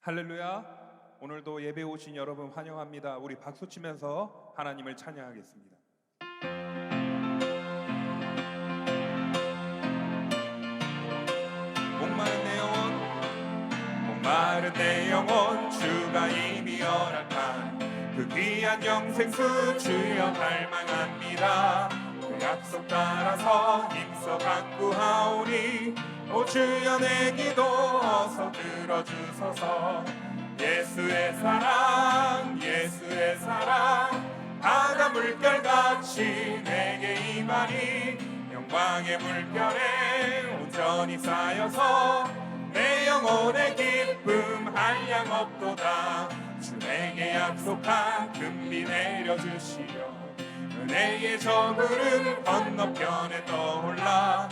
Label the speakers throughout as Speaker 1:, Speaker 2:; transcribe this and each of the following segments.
Speaker 1: 할렐루야. 오늘도 예배 오신 여러분 환영합니다. 우리 박수 치면서 하나님을 찬양하겠습니다. 목마른 내 영혼 주가 이미 허락한 그 귀한 영생수 주여 갈망합니다. 그 약속 따라서 힘써 간구하오니 오 주여 내 기도 어서 들어주소서. 예수의 사랑 예수의 사랑 바다 물결같이 내게 임하니 영광의 물결에 온전히 쌓여서 내 영혼의 기쁨 한량 없도다. 주 내게 약속한 금비 내려주시려 은혜의 저 구름 건너편에 떠올라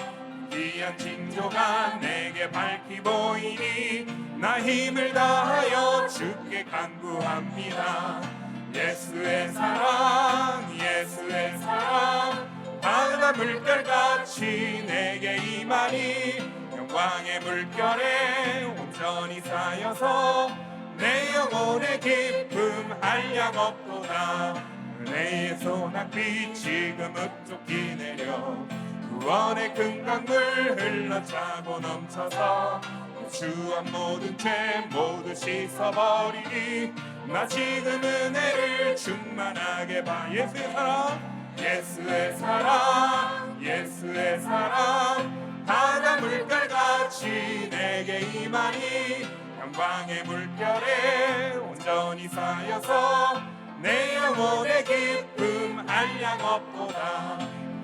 Speaker 1: 귀한 징조가 내게 밝히 보이니 나 힘을 다하여 주께 간구합니다. 예수의 사랑 예수의 사랑 바다 물결같이 내게 임하니 영광의 물결에 온전히 쌓여서 내 영혼의 기쁨 한량 없도다. 은혜의 소낙비 지금 흡족히 내려 구원의 큰 강물 흘러차고 넘쳐서 주한 모든 죄 모두 씻어버리니 나 지금 은혜를 충만하게 봐. 예수의 사랑 예수의 사랑 예수의 사랑 바다 물결같이 내게 임하니 영광의 물결에 온전히 쌓여서 내 영혼의 기쁨 한량 없도다.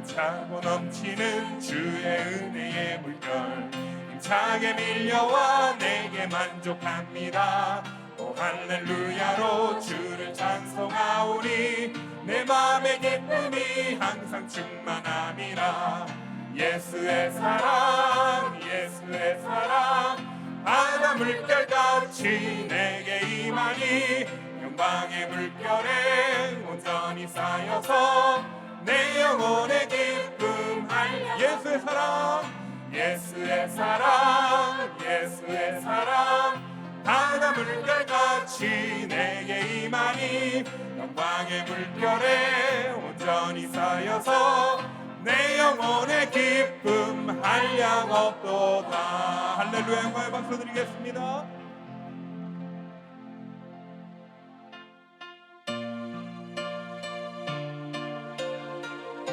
Speaker 1: 차고 넘치는 주의 은혜의 물결 힘차게 밀려와 내게 만족합니다. 오 할렐루야로 주를 찬송하오니 내 맘의 기쁨이 항상 충만함이라. 예수의 사랑 예수의 사랑 바다 물결같이 내게 임하니 영광의 물결에 온전히 쌓여서 내 영혼의 기쁨 예수의 사랑 예수의 사랑 예수의 사랑 바다 물결같이 내게 임하니 영광의 물결에 온전히 쌓여서 내 영혼의 기쁨 한량 없도다. 할렐루야. 영광의 박수 드리겠습니다.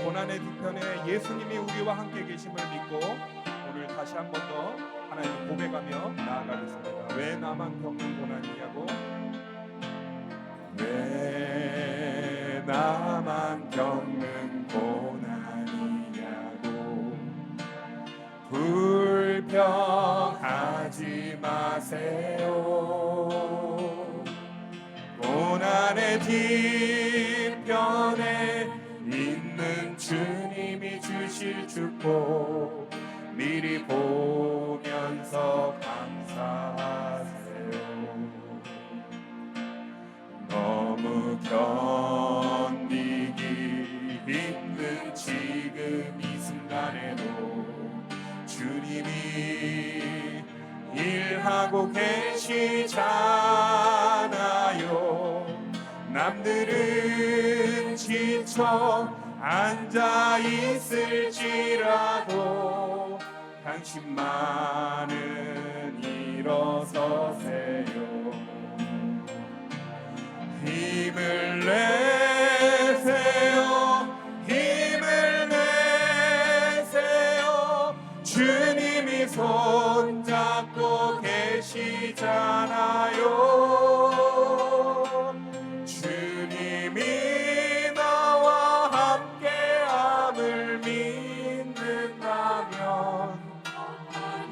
Speaker 1: 고난의 뒤편에 예수님이 우리와 함께 계심을 믿고 오늘 다시 한 번 더 하나님을 고백하며 나아가겠습니다. 왜 나만 겪는 고난이냐고, 왜 나만 겪는 고난이냐고 불평하지 마세요. 고난의 뒤편에 있는 주님이 주실 축복 미리 보면서 감사하세요. 너무 견디기 힘든 지금 이 순간에도 주님이 일하고 계시잖아요. 남들은 지쳐 앉아 있을지라도 당신만은 일어서세요. 힘을 내세요. 힘을 내세요. 주님이 손잡고 계시잖아요. 주님이 나와 함께함을 믿는다면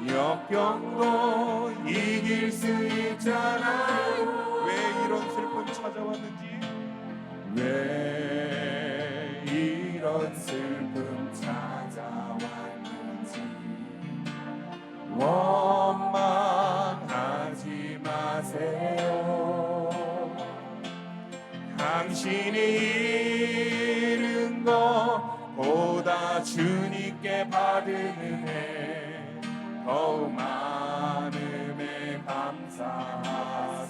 Speaker 1: 역경도 이길 수 있잖아요. 왜 이런 슬픔 찾아왔는지, 왜 이런 슬픔 찾아왔는지 원망하지 마세요. 당신이 잃은 것보다 주님께 받은 은혜 더욱 많음에 감사하세요.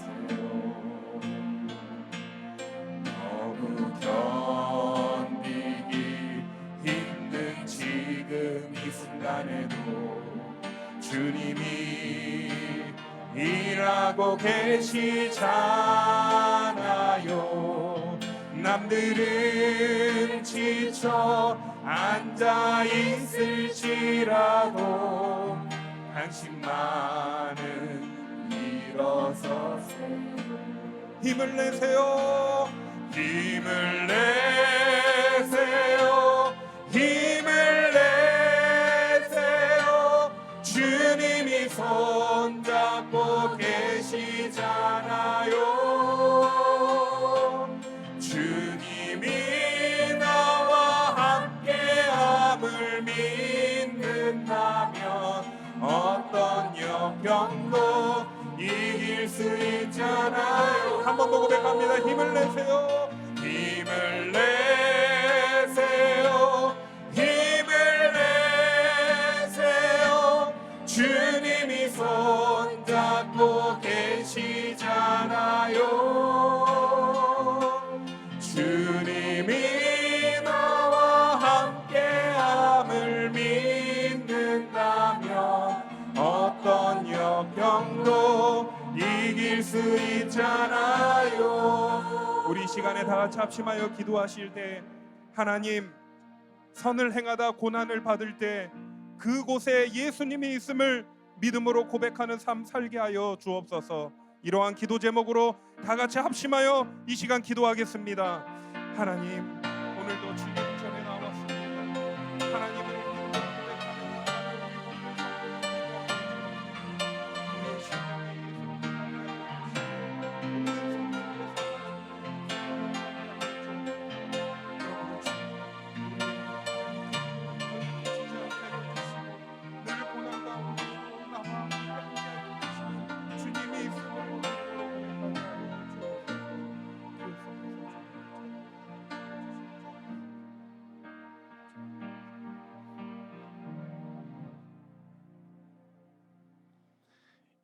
Speaker 1: 일하고 계시잖아요. 남들은 지쳐 앉아 있을지라도 당신만은 일어서세요. 힘을 내세요. 힘을 내세요. 힘을 내세요. 주님이 손잡고 계시잖아요. 주님이 나와 함께함을 믿는다면 어떤 역경도 이길 수 있잖아요. 한 번 더 고백합니다. 힘을 내세요. 힘을 내세요. 힘을 내세요. 주님이 손잡고 계시잖아요. 주님이 나와 함께함을 믿는다면 어떤 역경도 이길 수 있잖아요. 우리 시간에 다 같이 합심하여 기도하실 때, 하나님, 선을 행하다 고난을 받을 때 그곳에 예수님이 있음을 믿음으로 고백하는 삶 살게 하여 주옵소서. 이러한 기도 제목으로 다 같이 합심하여 이 시간 기도하겠습니다. 하나님, 오늘도 주님 전에 나왔습니다. 하나님을 믿음으로 고백하는 우리의 심령의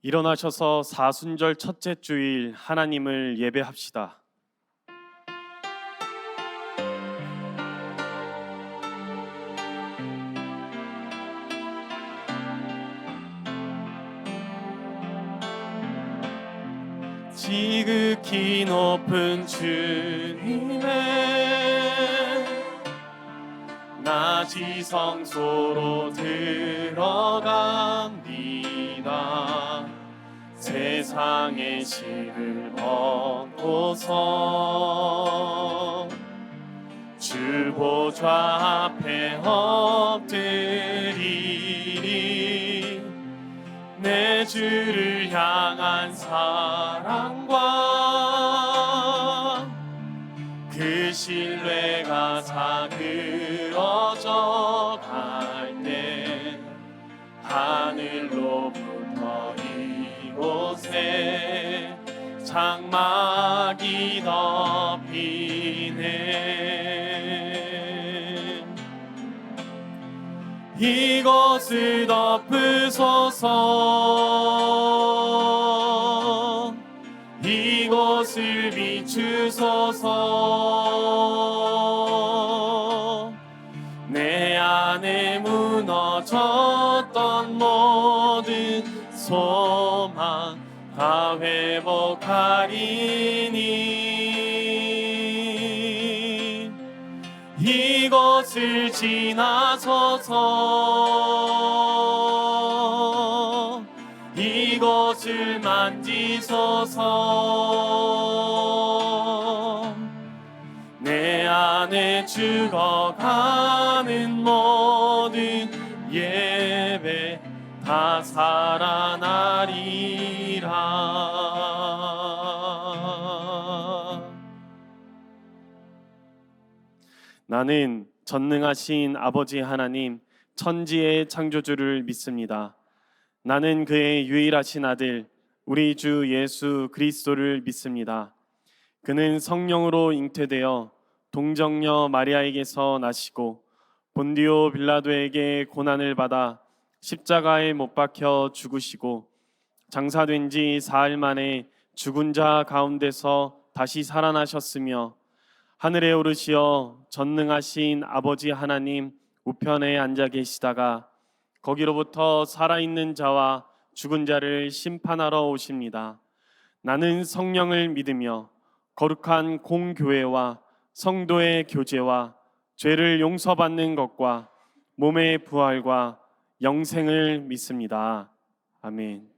Speaker 2: 일어나셔서 사순절 첫째 주일 하나님을 예배합시다. 지극히 높은 주님의 나지성소로 들어갑니다. 세상의 실을 벗고서 주 보좌 앞에 엎드리리. 내 주를 향한 사랑과 그 신뢰가 사그러져 갈 때 하늘로부터 이곳에 장막이 덮이네. 이것을 덮으소서. 이것을 비추소서. 내 안에 무너졌던 모든 소망 다 회복하리니. 이것을 지나서서 이것을 만지소서. 내 안에 죽어가는 모든 예배 다 살아나리라. 나는 전능하신 아버지 하나님, 천지의 창조주를 믿습니다. 나는 그의 유일하신 아들 우리 주 예수 그리스도를 믿습니다. 그는 성령으로 잉태되어 동정녀 마리아에게서 나시고 본디오 빌라도에게 고난을 받아 십자가에 못 박혀 죽으시고 장사된 지 사흘 만에 죽은 자 가운데서 다시 살아나셨으며 하늘에 오르시어 전능하신 아버지 하나님 우편에 앉아 계시다가 거기로부터 살아있는 자와 죽은 자를 심판하러 오십니다. 나는 성령을 믿으며 거룩한 공교회와 성도의 교제와 죄를 용서받는 것과 몸의 부활과 영생을 믿습니다. 아멘.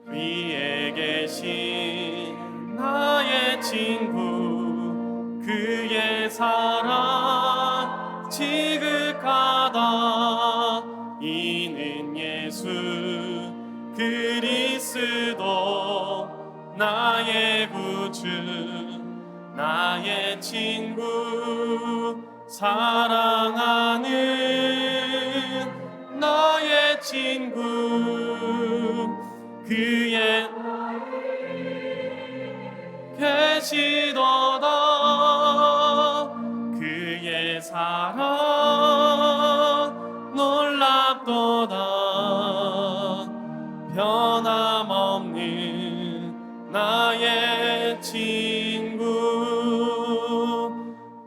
Speaker 2: 위에 계신 나의 친구, 그의 사랑 지극하다. 이는 예수 그리스도 나의 구주, 나의 친구, 사랑하는 나의 친구, 그의 계시도다. 그의 사랑 놀랍도다. 변함없는 나의 친구,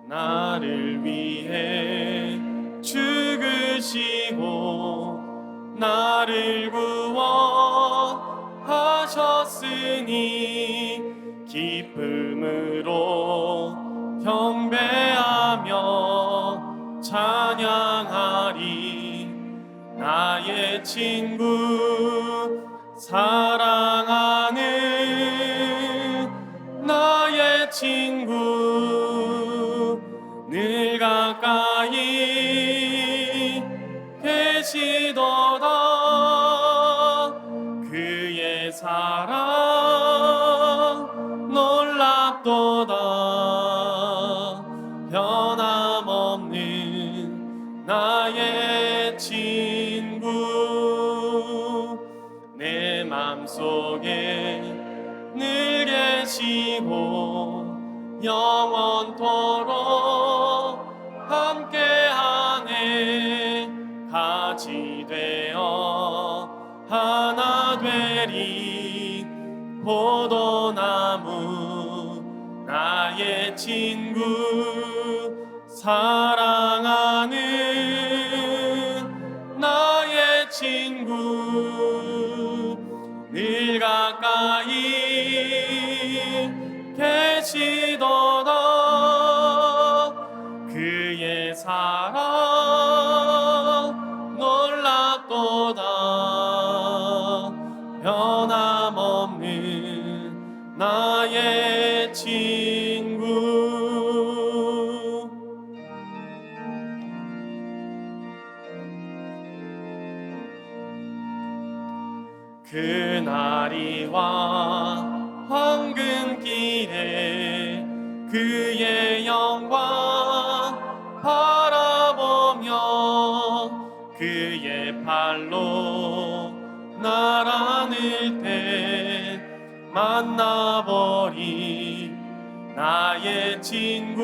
Speaker 2: 나를 위해 죽으시고 나를 구원하셨으니 기쁨으로 경배하며 찬양하리. 나의 친구, 사랑하는 나의 친구, 늘 가까이 계시도다. 그의 사랑 놀랍도다. 변함없는 나의 친구, 내 맘속에 늘 계시고 영원토록 함께하네. 같이 되어 하나 되리. 포도나무 나의 친구, 사랑하는 나의 친구, 늘 가까이 계시도다. 그의 사랑 놀랍도다. 변함없는 나의 친구. 그날이와 황금길에 그의 영광 바라보며 그의 팔로 날 안을 때 만나보리. 나의 친구,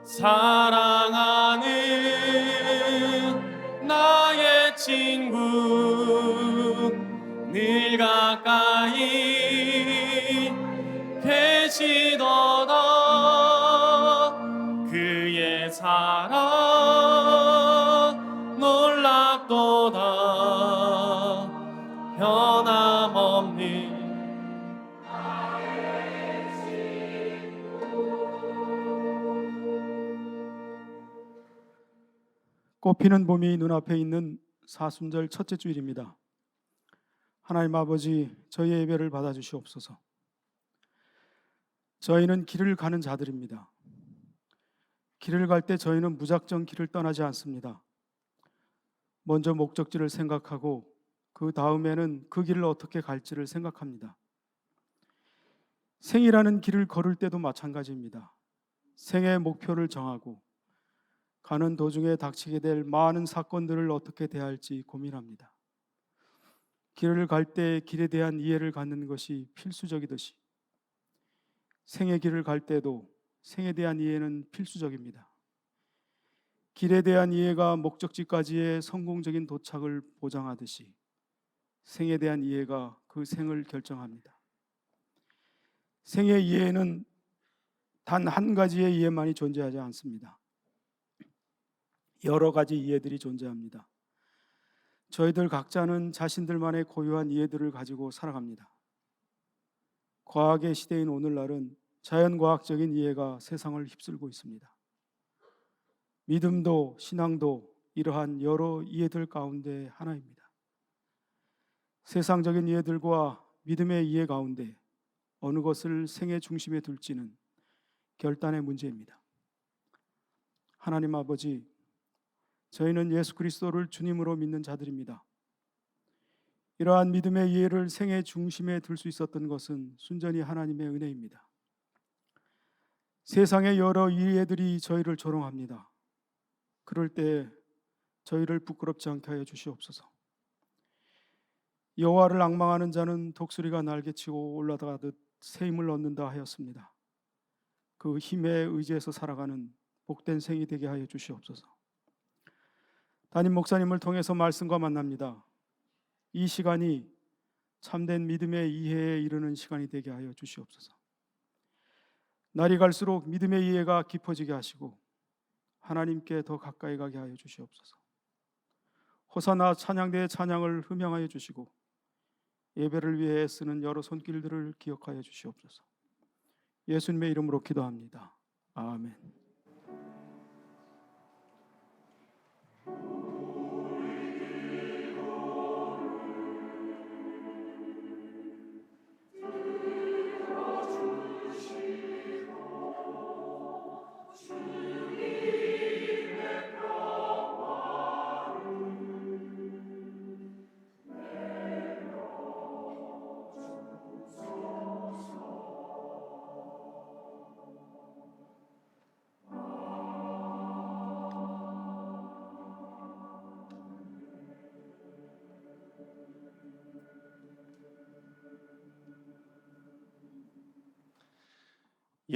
Speaker 2: 사랑하는 나의 친구, 늘 가까이 계시도다. 그의 사랑 놀랍도다. 변함없는
Speaker 3: 꽃피는 봄이 눈앞에 있는 사순절 첫째 주일입니다. 하나님 아버지, 저희의 예배를 받아주시옵소서. 저희는 길을 가는 자들입니다. 길을 갈 때 저희는 무작정 길을 떠나지 않습니다. 먼저 목적지를 생각하고 그 다음에는 그 길을 어떻게 갈지를 생각합니다. 생이라는 길을 걸을 때도 마찬가지입니다. 생의 목표를 정하고 가는 도중에 닥치게 될 많은 사건들을 어떻게 대할지 고민합니다. 길을 갈 때 길에 대한 이해를 갖는 것이 필수적이듯이 생의 길을 갈 때도 생에 대한 이해는 필수적입니다. 길에 대한 이해가 목적지까지의 성공적인 도착을 보장하듯이 생에 대한 이해가 그 그 생을 결정합니다. 생의 이해에는 단 한 가지의 이해만이 존재하지 않습니다. 여러 가지 이해들이 존재합니다. 저희들 각자는 자신들만의 고유한 이해들을 가지고 살아갑니다. 과학의 시대인 오늘날은 자연과학적인 이해가 세상을 휩쓸고 있습니다. 믿음도 신앙도 이러한 여러 이해들 가운데 하나입니다. 세상적인 이해들과 믿음의 이해 가운데 어느 것을 생의 중심에 둘지는 결단의 문제입니다. 하나님 아버지, 저희는 예수 그리스도를 주님으로 믿는 자들입니다. 이러한 믿음의 이해를 생의 중심에 둘 수 있었던 것은 순전히 하나님의 은혜입니다. 세상의 여러 이해들이 저희를 조롱합니다. 그럴 때 저희를 부끄럽지 않게 하여 주시옵소서. 여호와를 앙망하는 자는 독수리가 날개치고 올라가듯 새 힘을 얻는다 하였습니다. 그 힘에 의지해서 살아가는 복된 생이 되게 하여 주시옵소서. 담임 목사님을 통해서 말씀과 만납니다. 이 시간이 참된 믿음의 이해에 이르는 시간이 되게 하여 주시옵소서. 날이 갈수록 믿음의 이해가 깊어지게 하시고 하나님께 더 가까이 가게 하여 주시옵소서. 호사나 찬양대의 찬양을 흠양하여 주시고 예배를 위해 쓰는 여러 손길들을 기억하여 주시옵소서. 예수님의 이름으로 기도합니다. 아멘.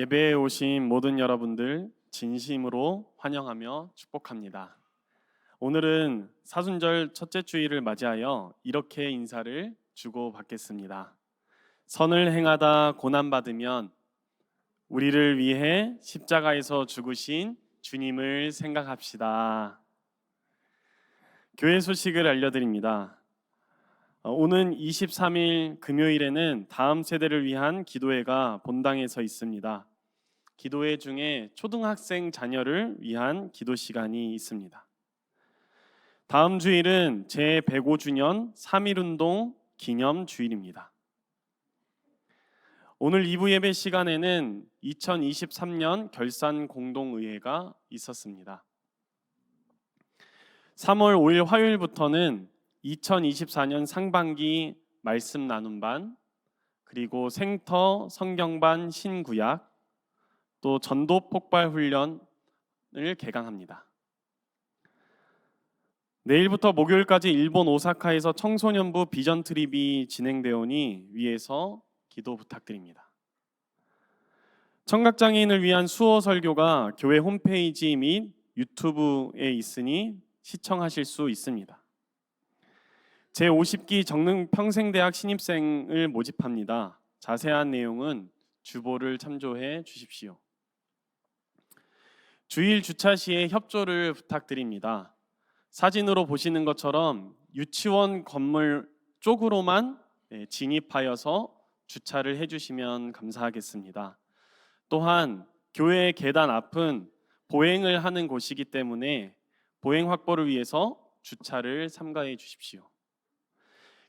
Speaker 2: 예배에 오신 모든 여러분들 진심으로 환영하며 축복합니다. 오늘은 사순절 첫째 주일을 맞이하여 이렇게 인사를 주고받겠습니다. 선을 행하다 고난받으면 우리를 위해 십자가에서 죽으신 주님을 생각합시다. 교회 소식을 알려드립니다. 오는 23일 금요일에는 다음 세대를 위한 기도회가 본당에서 있습니다. 기도회 중에 초등학생 자녀를 위한 기도 시간이 있습니다. 다음 주일은 제105주년 3.1운동 기념 주일입니다. 오늘 2부 예배 시간에는 2023년 결산 공동의회가 있었습니다. 3월 5일 화요일부터는 2024년 상반기 말씀 나눔반, 그리고 생터 성경반 신구약, 또 전도 폭발 훈련을 개강합니다. 내일부터 목요일까지 일본 오사카에서 청소년부 비전 트립이 진행되오니 위에서 기도 부탁드립니다. 청각장애인을 위한 수어 설교가 교회 홈페이지 및 유튜브에 있으니 시청하실 수 있습니다. 제50기 정릉평생대학 신입생을 모집합니다. 자세한 내용은 주보를 참조해 주십시오. 주일 주차 시에 협조를 부탁드립니다. 사진으로 보시는 것처럼 유치원 건물 쪽으로만 진입하여서 주차를 해주시면 감사하겠습니다. 또한 교회 계단 앞은 보행을 하는 곳이기 때문에 보행 확보를 위해서 주차를 삼가해 주십시오.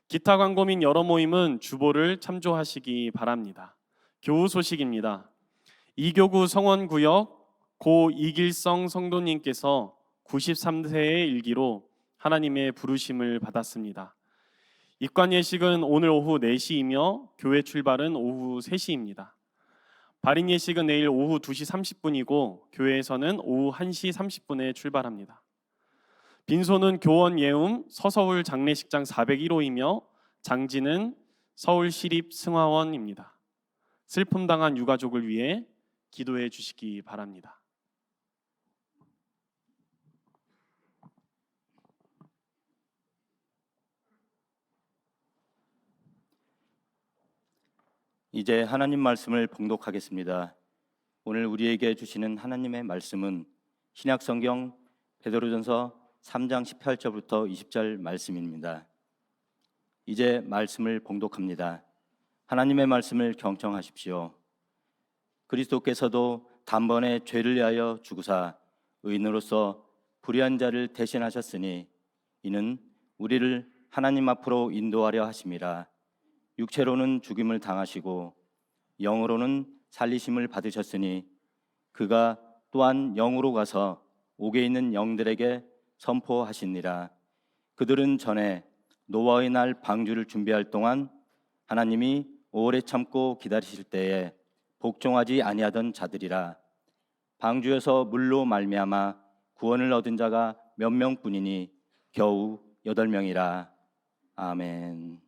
Speaker 2: 기타 광고 및 여러 모임은 주보를 참조하시기 바랍니다. 교우 소식입니다. 이교구 성원구역 고 이길성 성도님께서 93세의 일기로 하나님의 부르심을 받았습니다. 입관 예식은 오늘 오후 4시이며 교회 출발은 오후 3시입니다. 발인 예식은 내일 오후 2시 30분이고 교회에서는 오후 1시 30분에 출발합니다. 빈소는 교원 예움 서서울 장례식장 401호이며 장지는 서울시립승화원입니다. 슬픔 당한 유가족을 위해 기도해 주시기 바랍니다.
Speaker 4: 이제 하나님 말씀을 봉독하겠습니다. 오늘 우리에게 주시는 하나님의 말씀은 신약성경 베드로전서 3장 18절부터 20절 말씀입니다. 이제 말씀을 봉독합니다. 하나님의 말씀을 경청하십시오. 그리스도께서도 단번에 죄를 위하여 죽으사 의인으로서 불의한 자를 대신하셨으니 이는 우리를 하나님 앞으로 인도하려 하심이라. 육체로는 죽임을 당하시고 영으로는 살리심을 받으셨으니 그가 또한 영으로 가서 옥에 있는 영들에게 선포하시니라. 그들은 전에 노아의 날 방주를 준비할 동안 하나님이 오래 참고 기다리실 때에 복종하지 아니하던 자들이라. 방주에서 물로 말미암아 구원을 얻은 자가 몇 명뿐이니 겨우 8명이라. 아멘.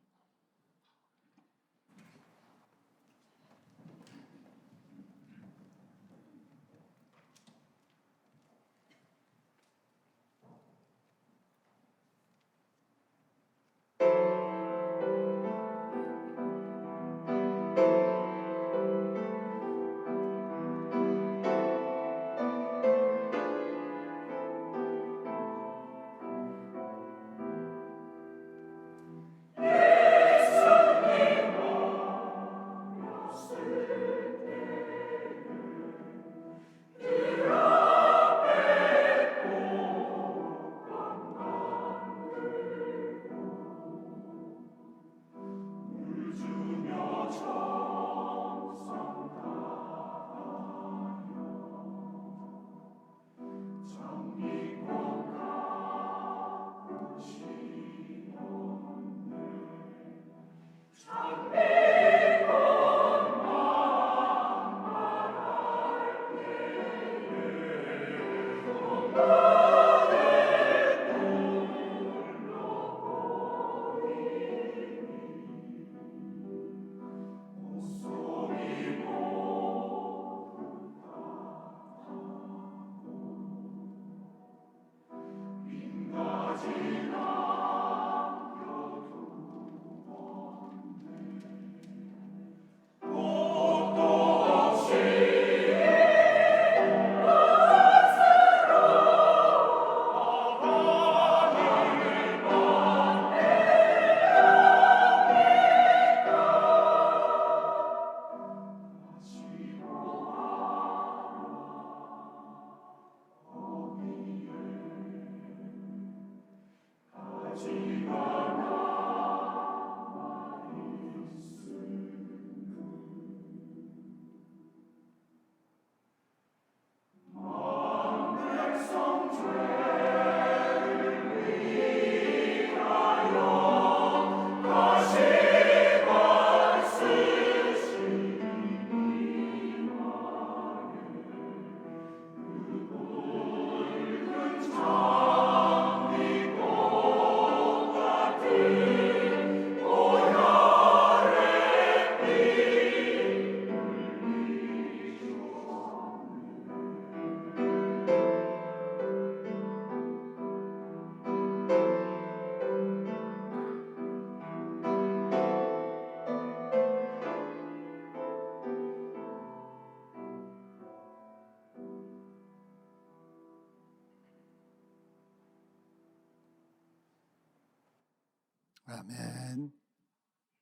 Speaker 5: 아멘.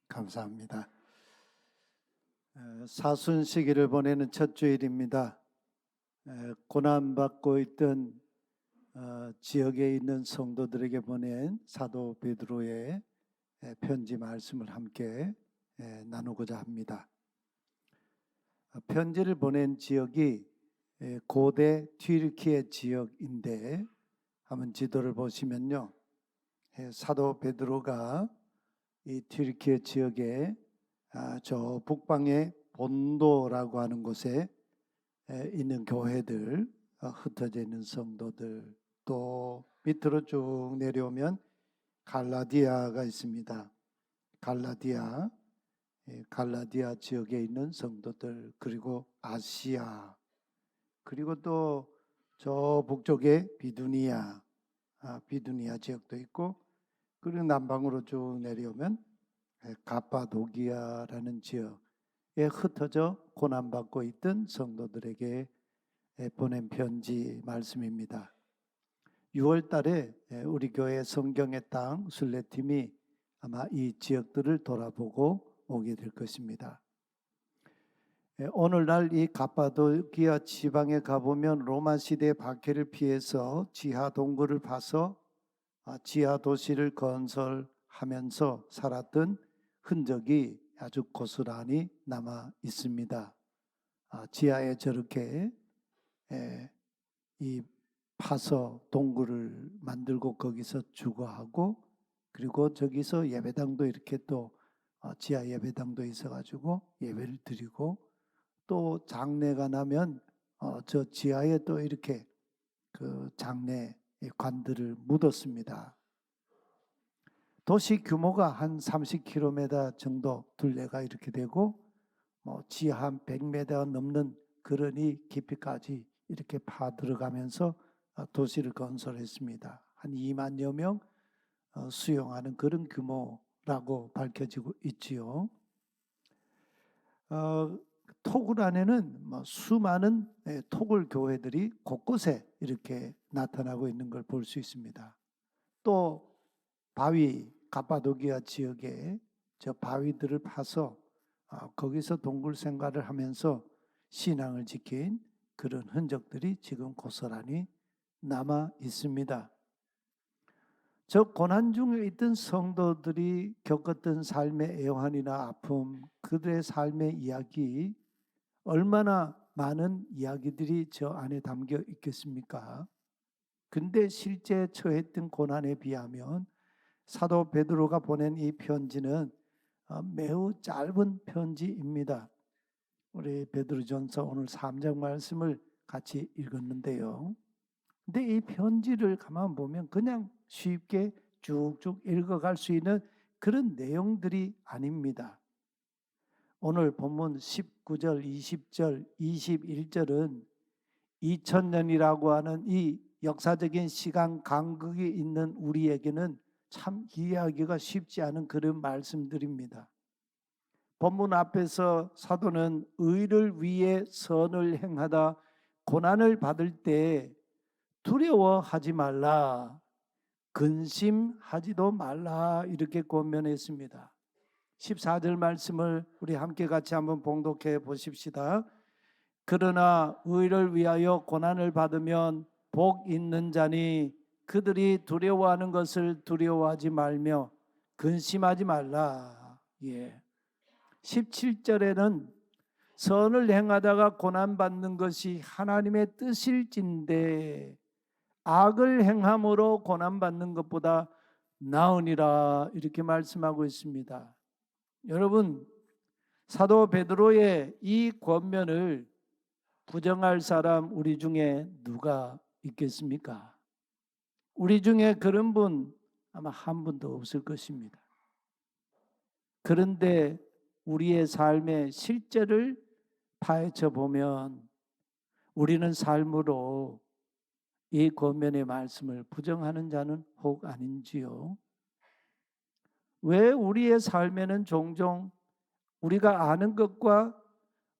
Speaker 5: 감사합니다. 사순 시기를 보내는 첫 주일입니다. 고난받고 있던 지역에 있는 성도들에게 보낸 사도 베드로의 편지 말씀을 함께 나누고자 합니다. 편지를 보낸 지역이 고대 튀르키예 지역인데 한번 지도를 보시면요, 사도 베드로가 이 튀르키예 지역에 저 북방의 본도라고 하는 곳에 있는 교회들, 흩어져 있는 성도들, 또 밑으로 쭉 내려오면 갈라디아가 있습니다. 갈라디아 지역에 있는 성도들, 그리고 아시아, 그리고 또 저 북쪽에 비두니아 지역도 있고, 그리고 남방으로 쭉 내려오면 가파도기아라는 지역, 흩어져 고난받고 있던 성도들에게 보낸 편지 말씀입니다. 6월 달에 우리 교회 성경의 땅 순례팀이 아마 이 지역들을 돌아보고 오게 될 것입니다. 오늘날 이 갑바도기아 지방에 가보면 로마 시대의 박해를 피해서 지하 동굴을 파서 지하 도시를 건설하면서 살았던 흔적이 아주 고스란히 남아 있습니다. 지하에 저렇게 이 파서 동굴을 만들고 거기서 주거하고, 그리고 저기서 예배당도 이렇게 또 지하 예배당도 있어가지고 예배를 드리고, 또 장례가 나면 저 지하에 또 이렇게 그 장례 관들을 묻었습니다. 도시 규모가 한 30km 정도 둘레가 이렇게 되고, 지하 한 100m 넘는 그러니 깊이까지 이렇게 파 들어가면서 도시를 건설했습니다. 한 2만여 명 수용하는 그런 규모라고 밝혀지고 있지요. 토굴 안에는 수많은 토굴 교회들이 곳곳에 이렇게 나타나고 있는 걸 볼 수 있습니다. 또 바위, 갑바도기아 지역에 저 바위들을 파서 거기서 동굴 생활을 하면서 신앙을 지킨 그런 흔적들이 지금 고스란히 남아 있습니다. 저 고난 중에 있던 성도들이 겪었던 삶의 애환이나 아픔, 그들의 삶의 이야기, 얼마나 많은 이야기들이 저 안에 담겨 있겠습니까? 근데 실제 처했던 고난에 비하면 사도 베드로가 보낸 이 편지는 매우 짧은 편지입니다. 우리 베드로전서 오늘 3장 말씀을 같이 읽었는데요. 근데 이 편지를 가만 보면 그냥 쉽게 쭉쭉 읽어갈 수 있는 그런 내용들이 아닙니다. 오늘 본문 19절, 20절, 21절은 2000년이라고 하는 이 역사적인 시간 간극이 있는 우리에게는 참 이해하기가 쉽지 않은 그런 말씀들입니다. 본문 앞에서 사도는 의를 위해 선을 행하다 고난을 받을 때 두려워하지 말라, 근심하지도 말라, 이렇게 권면했습니다. 14절 말씀을 우리 함께 같이 한번 봉독해 보십시다. 그러나 의를 위하여 고난을 받으면 복 있는 자니 그들이 두려워하는 것을 두려워하지 말며 근심하지 말라. 17절에는 선을 행하다가 고난받는 것이 하나님의 뜻일진데 악을 행함으로 고난받는 것보다 나으니라, 이렇게 말씀하고 있습니다. 여러분, 사도 베드로의 이 권면을 부정할 사람 우리 중에 누가 있겠습니까? 우리 중에 그런 분 아마 한 분도 없을 것입니다. 그런데 우리의 삶의 실제를 파헤쳐 보면 우리는 삶으로 이 권면의 말씀을 부정하는 자는 혹 아닌지요? 왜 우리의 삶에는 종종 우리가 아는 것과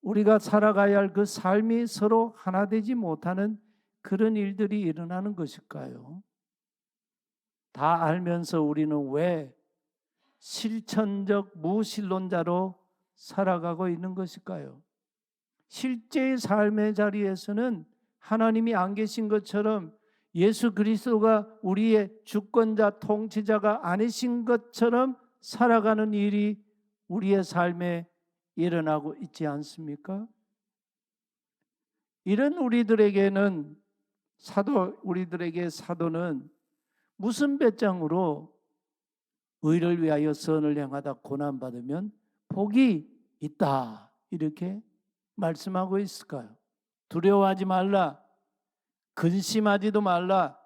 Speaker 5: 우리가 살아가야 할 그 삶이 서로 하나 되지 못하는 그런 일들이 일어나는 것일까요? 다 알면서 우리는 왜 실천적 무신론자로 살아가고 있는 것일까요? 실제의 삶의 자리에서는 하나님이 안 계신 것처럼, 예수 그리스도가 우리의 주권자 통치자가 아니신 것처럼 살아가는 일이 우리의 삶에 일어나고 있지 않습니까? 이런 우리들에게는 우리들에게 사도는 무슨 배짱으로 의를 위하여 선을 행하다 고난받으면 복이 있다, 이렇게 말씀하고 있을까요? 두려워하지 말라, 근심하지도 말라,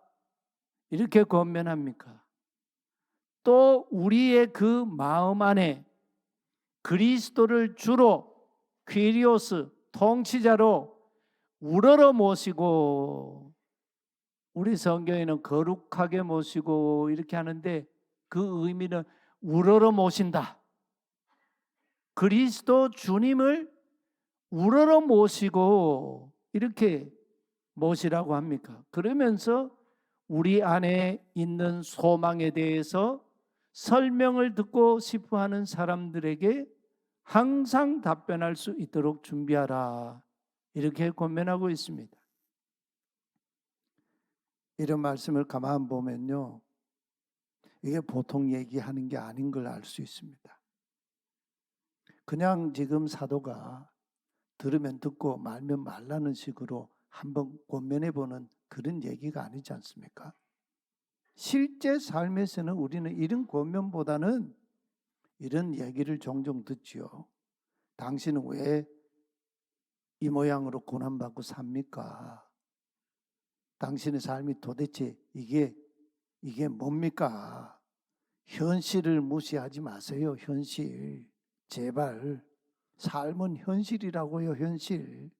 Speaker 5: 이렇게 권면합니까? 또 우리의 그 마음 안에 그리스도를 주로 퀴리오스 통치자로 우러러 모시고, 우리 성경에는 거룩하게 모시고 이렇게 하는데 그 의미는 우러러 모신다, 그리스도 주님을 우러러 모시고 이렇게 모시라고 합니까? 그러면서 우리 안에 있는 소망에 대해서 설명을 듣고 싶어 하는 사람들에게 항상 답변할 수 있도록 준비하라. 이렇게 권면하고 있습니다. 이런 말씀을 가만 보면요, 이게 보통 얘기하는 게 아닌 걸 알 수 있습니다. 그냥 지금 사도가 들으면 듣고 말면 말라는 식으로 한번 권면해 보는 그런 얘기가 아니지 않습니까? 실제 삶에서는 우리는 이런 권면보다는 이런 얘기를 종종 듣지요. 당신은 왜 이 모양으로 고난받고 삽니까? 당신의 삶이 도대체 이게 뭡니까? 현실을 무시하지 마세요. 현실. 제발. 삶은 현실이라고요. 현실.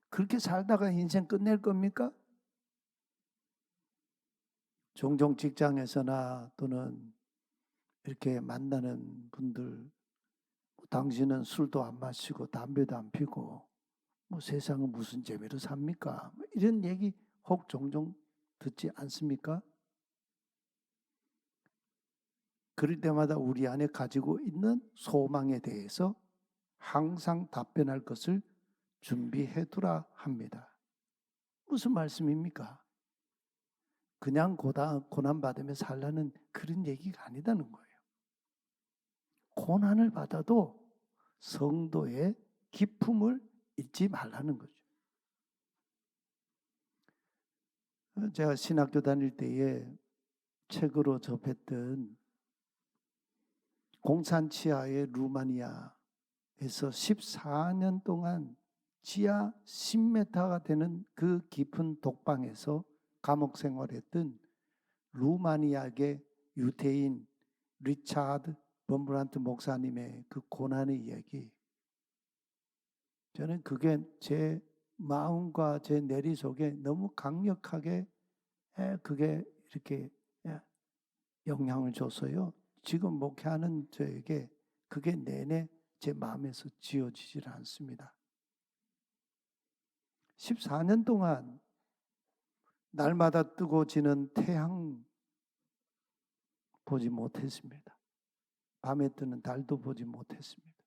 Speaker 5: 그렇게 살다가 인생 끝낼 겁니까? 종종 직장에서나 또는 이렇게 만나는 분들, 당신은 술도 안 마시고 담배도 안 피고 뭐 세상은 무슨 재미로 삽니까? 이런 얘기 혹 종종 듣지 않습니까? 그럴 때마다 우리 안에 가지고 있는 소망에 대해서 항상 답변할 것을 준비해 두라 합니다. 무슨 말씀입니까? 그냥 고난받으며 살라는 그런 얘기가 아니다는 거예요. 고난을 받아도 성도의 기품을 잊지 말라는 거죠. 제가 신학교 다닐 때에 책으로 접했던 공산치하의 루마니아에서 14년 동안 지하 10m가 되는 그 깊은 독방에서 감옥 생활했던 루마니아계 유대인 리차드 범브란트 목사님의 그 고난의 이야기, 저는 그게 제 마음과 제 내리 속에 너무 강력하게 그게 이렇게 영향을 줬어요. 지금 목회하는 저에게 그게 내내 제 마음에서 지워지질 않습니다. 14년 동안 날마다 뜨고 지는 태양 보지 못했습니다. 밤에 뜨는 달도 보지 못했습니다.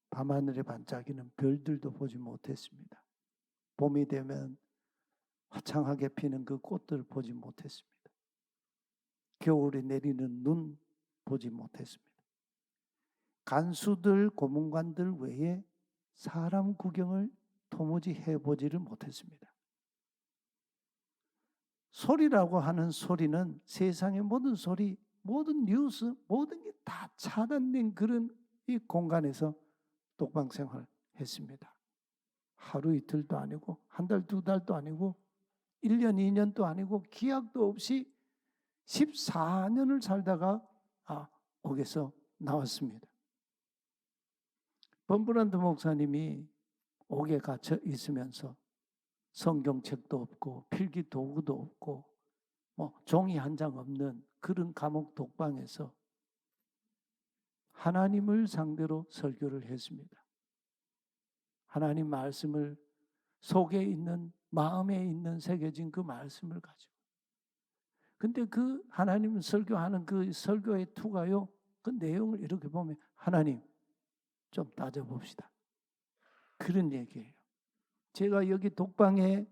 Speaker 5: 밤하늘에 반짝이는 별들도 보지 못했습니다. 봄이 되면 화창하게 피는 그 꽃들 보지 못했습니다. 겨울에 내리는 눈 보지 못했습니다. 간수들, 고문관들 외에 사람 구경을 도무지 해보지를 못했습니다. 소리라고 하는 소리는 세상의 모든 소리, 모든 뉴스, 모든 게 다 차단된 그런 이 공간에서 독방 생활 했습니다. 하루 이틀도 아니고 한 달, 두 달도 아니고 1년, 2년도 아니고 기약도 없이 14년을 살다가 옥에서 나왔습니다. 범브란트 목사님이 옥에 갇혀 있으면서 성경책도 없고 필기 도구도 없고 종이 한 장 없는 그런 감옥 독방에서 하나님을 상대로 설교를 했습니다. 하나님 말씀을 속에 있는 마음에 있는 새겨진 그 말씀을 가지고. 근데 그 하나님 설교하는 그 설교의 투가요, 그 내용을 이렇게 보면 하나님 좀 따져봅시다. 그런 얘기예요. 제가 여기 독방에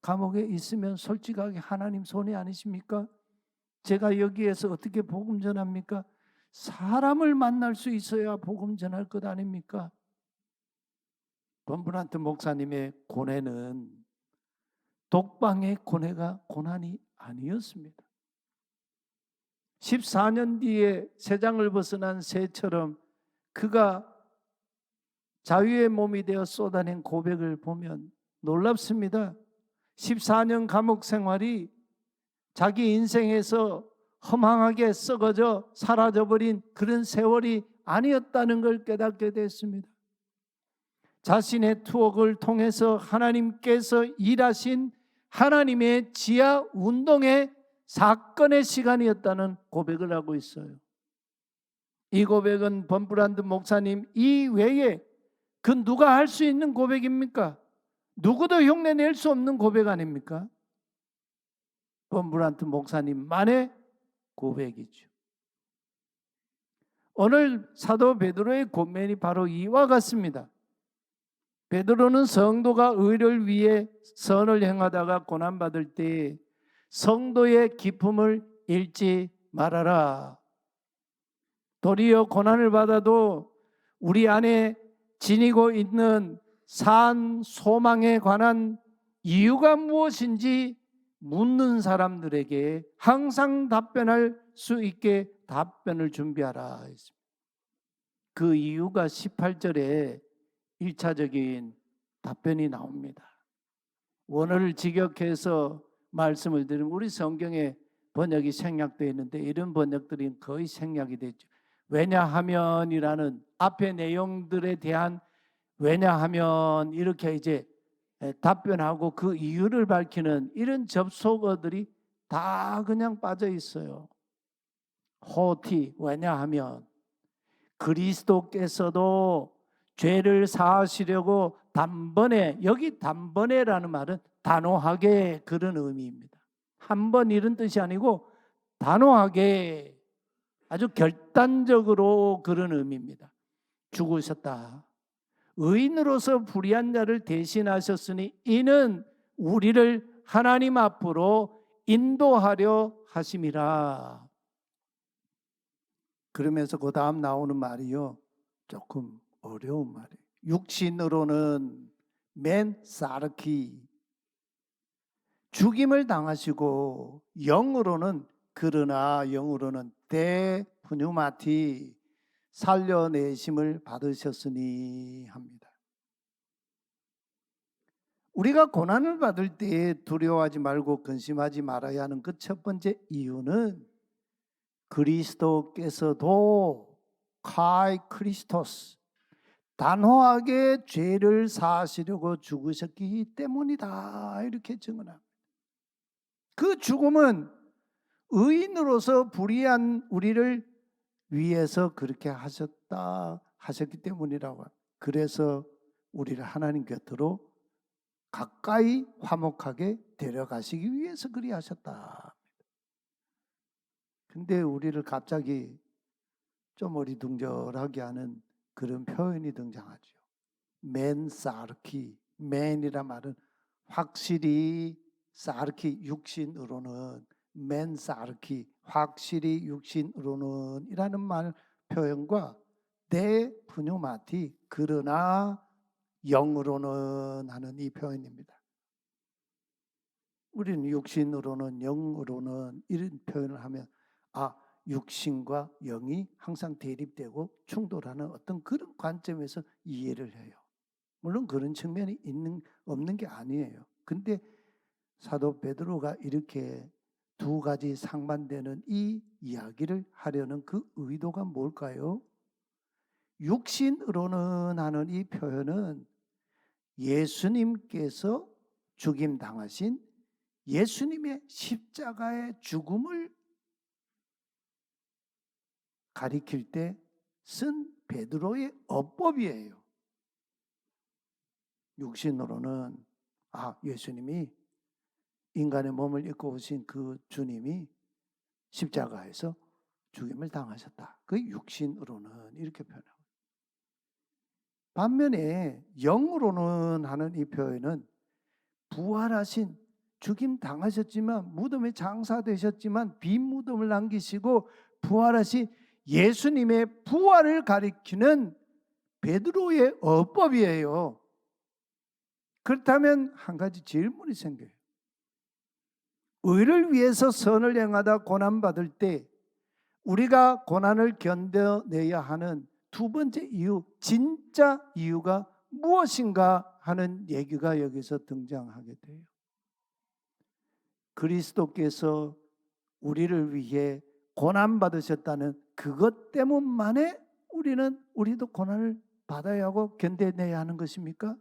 Speaker 5: 감옥에 있으면 솔직하게 하나님 손해 아니십니까? 제가 여기에서 어떻게 복음 전합니까? 사람을 만날 수 있어야 복음 전할 것 아닙니까? 범브란트 목사님의 고뇌는 독방의 고뇌가 고난이 아니었습니다. 14년 뒤에 세장을 벗어난 새처럼 그가 자유의 몸이 되어 쏟아낸 고백을 보면 놀랍습니다. 14년 감옥 생활이 자기 인생에서 허망하게 썩어져 사라져버린 그런 세월이 아니었다는 걸 깨닫게 됐습니다. 자신의 투옥을 통해서 하나님께서 일하신 하나님의 지하 운동의 사건의 시간이었다는 고백을 하고 있어요. 이 고백은 범브란트 목사님 이외에 그 누가 할 수 있는 고백입니까? 누구도 흉내낼 수 없는 고백 아닙니까? 범브란트 목사님만의 고백이죠. 오늘 사도 베드로의 권면이 바로 이와 같습니다. 베드로는 성도가 의를 위해 선을 행하다가 고난받을 때 성도의 기쁨을 잃지 말아라. 도리어 고난을 받아도 우리 안에 지니고 있는 산 소망에 관한 이유가 무엇인지 묻는 사람들에게 항상 답변할 수 있게 답변을 준비하라. 그 이유가 18절에 1차적인 답변이 나옵니다. 원어를 직역해서 말씀을 드리면 우리 성경에 번역이 생략되어 있는데 이런 번역들이 거의 생략이 됐죠. 왜냐하면이라는 앞의 내용들에 대한 왜냐하면 이렇게 이제 답변하고 그 이유를 밝히는 이런 접속어들이 다 그냥 빠져 있어요. 호티, 왜냐하면 그리스도께서도 죄를 사하시려고 단번에, 여기 단번에라는 말은 단호하게 그런 의미입니다. 한 번 이런 뜻이 아니고 단호하게 아주 결단적으로 그런 의미입니다. 죽으셨다. 의인으로서 불의한 자를 대신하셨으니 이는 우리를 하나님 앞으로 인도하려 하심이라. 그러면서 그 다음 나오는 말이요, 조금 어려운 말이에요. 육신으로는 맨 사르키, 죽임을 당하시고 영으로는 그러나 영으로는 데프뉴마티, 살려내심을 받으셨으니 합니다. 우리가 고난을 받을 때 두려워하지 말고 근심하지 말아야 하는 그 첫 번째 이유는 그리스도께서도 카이 크리스토스, 단호하게 죄를 사하시려고 죽으셨기 때문이다. 이렇게 증언합니다. 그 죽음은 의인으로서 불의한 우리를 위해서 그렇게 하셨기 때문이라고. 그래서 우리를 하나님 곁으로 가까이 화목하게 데려가시기 위해서 그리하셨다. 근데 우리를 갑자기 좀 어리둥절하게 하는 그런 표현이 등장하죠. 맨 사르키, 맨이란 말은 확실히, 사르키 육신으로는, 맨 사르키 확실히 육신으로는 이라는 말 표현과 데 푸뉴마티 그러나 영으로는 하는 이 표현입니다. 우리는 육신으로는 영으로는 이런 표현을 하면 육신과 영이 항상 대립되고 충돌하는 어떤 그런 관점에서 이해를 해요. 물론 그런 측면이 없는 게 아니에요. 근데 사도 베드로가 이렇게 두 가지 상반되는 이 이야기를 하려는 그 의도가 뭘까요? 육신으로는 하는 이 표현은 예수님께서 죽임 당하신 예수님의 십자가의 죽음을 가리킬 때 쓴 베드로의 어법이에요. 육신으로는 예수님이 인간의 몸을 입고 오신 그 주님이 십자가에서 죽임을 당하셨다. 그 육신으로는 이렇게 표현하고, 반면에 영으로는 하는 이 표현은 부활하신, 죽임 당하셨지만 무덤에 장사되셨지만 빈 무덤을 남기시고 부활하신 예수님의 부활을 가리키는 베드로의 어법이에요. 그렇다면 한 가지 질문이 생겨요. 의를 위해서 선을 행하다 고난받을 때 우리가 고난을 견뎌내야 하는 두 번째 이유, 진짜 이유가 무엇인가 하는 얘기가 여기서 등장하게 돼요. 그리스도께서 우리를 위해 고난받으셨다는 그것 때문만에 우리도 고난을 받아야 하고 견뎌내야 하는 것입니까?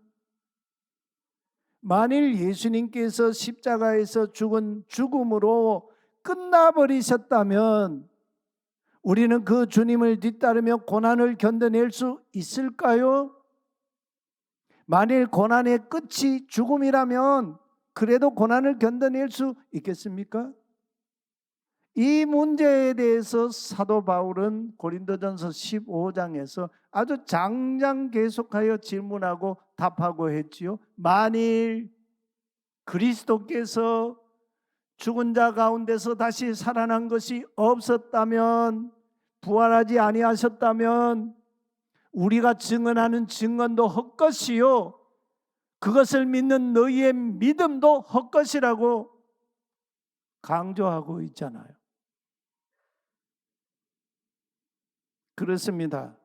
Speaker 5: 만일 예수님께서 십자가에서 죽은 죽음으로 끝나버리셨다면 우리는 그 주님을 뒤따르며 고난을 견뎌낼 수 있을까요? 만일 고난의 끝이 죽음이라면 그래도 고난을 견뎌낼 수 있겠습니까? 이 문제에 대해서 사도 바울은 고린도전서 15장에서 아주 장장 계속하여 질문하고 답하고 했지요. 만일 그리스도께서 죽은 자 가운데서 다시 살아난 것이 없었다면, 부활하지 아니하셨다면 우리가 증언하는 증언도 헛것이요 그것을 믿는 너희의 믿음도 헛것이라고 강조하고 있잖아요. 그렇습니다.